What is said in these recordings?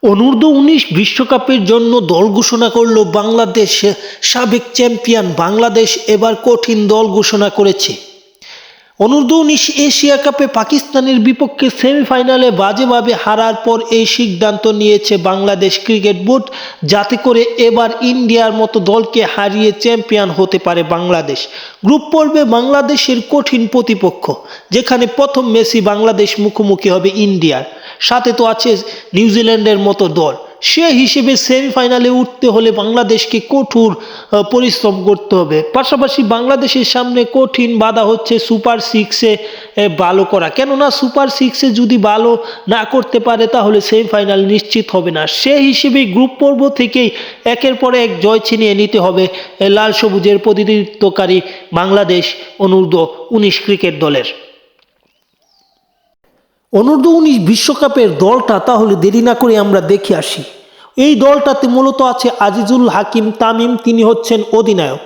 অনূর্ধ্ব-19 বিশ্বকাপের জন্য দল ঘোষণা করল বাংলাদেশ। সাবেক চ্যাম্পিয়ন বাংলাদেশ এবার কঠিন দল ঘোষণা করেছে। অনূর্ধ্ব-19 এশিয়া কাপে পাকিস্তানের বিপক্ষে সেমিফাইনালে বাজেভাবে হারার পর এই সিদ্ধান্ত নিয়েছে বাংলাদেশ ক্রিকেট বোর্ড, যাতে করে এবার ইন্ডিয়ার মতো দলকে হারিয়ে চ্যাম্পিয়ন হতে পারে বাংলাদেশ। গ্রুপ পর্বে বাংলাদেশের কঠিন প্রতিপক্ষ, যেখানে প্রথম ম্যাচে বাংলাদেশ মুখোমুখি হবে ইন্ডিয়ার সাথে। তো আছে নিউজিল্যান্ডের মতো দল। সে হিসেবে সেমিফাইনালে উঠতে হলে বাংলাদেশকে কঠোর পরিশ্রম করতে হবে। পাশাপাশি বাংলাদেশের সামনে কঠিন বাধা হচ্ছে সুপার সিক্সে ভালো করা, কেননা সুপার সিক্সে যদি ভালো না করতে পারে তাহলে সেমিফাইনাল নিশ্চিত হবে না। সে হিসেবে গ্রুপ পর্ব থেকেই একের পর এক জয় ছিনিয়ে নিতে হবে লাল সবুজের প্রতিনিধিত্বকারী বাংলাদেশ অনূর্ধ্ব-19 ক্রিকেট দলের। অনূর্ধ্ব-19 বিশ্বকাপের দলটা তাহলে দেরি না করে আমরা দেখে আসি। এই দলটাতে মূলত আছে আজিজুল হাকিম তামিম, তিনি হচ্ছেন অধিনায়ক।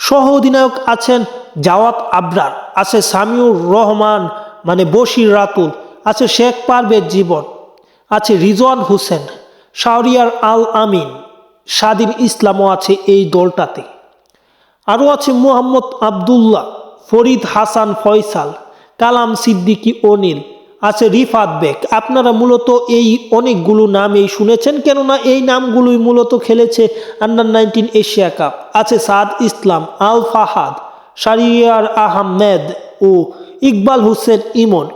সহ অধিনায়ক আছেন জাওয়াদ আবরার, আছে সামিউর রহমান বশির রাতুল, আছে শেখ পারভেজ জীবন, আছে রিজওয়ান হোসেন, শাহরিয়ার আল আমিন, স্বাধীন ইসলামও আছে এই দলটাতে। আরও আছে মোহাম্মদ আবদুল্লাহ, ফরিদ হাসান ফয়সাল, কালাম সিদ্দিকী অনিল, আছে রিফাত বেগ। আপনারা মূলত এই অনেকগুলো নামই শুনেছেন, কেননা এই নামগুলোই মূলত খেলেছে আন্ডার-19 এশিয়া কাপ। আছে সাদ ইসলাম, আল ফাহাদ, শারিয়ার আহমেদ ও ইকবাল হোসেন ইমন।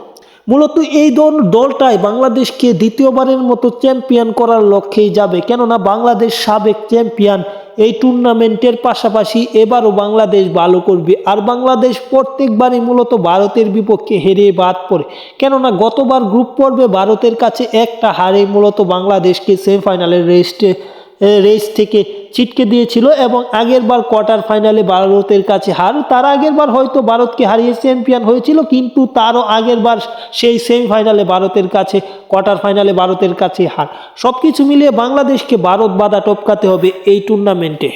মূলত এই দলটাই বাংলাদেশকে দ্বিতীয়বারের মতো চ্যাম্পিয়ন করার লক্ষ্যেই যাবে, কেননা বাংলাদেশ সাবেক চ্যাম্পিয়ন। এই টুর্নামেন্টের পাশাপাশি এবারও বাংলাদেশ ভালো করবে, আর বাংলাদেশ প্রত্যেকবারই মূলত ভারতের বিপক্ষে হেরে বাদ পড়ে, কেননা গতবার গ্রুপ পর্বে ভারতের কাছে একটা হারে মূলত বাংলাদেশকে সেমিফাইনালের রেস থেকে ছিটকে দিয়েছিল, এবং আগের বার কোয়ার্টার ফাইনালে ভারতের কাছে হার। তার আগের বার হয়তো ভারতকে হারিয়ে চ্যাম্পিয়ন হয়েছিল, কিন্তু তারও আগের বার সেই সেমিফাইনালে ভারতের কাছে, কোয়ার্টার ফাইনালে ভারতের কাছে হার। সব কিছু মিলিয়ে বাংলাদেশকে ভারত বাধা টপকাতে হবে এই টুর্নামেন্টে।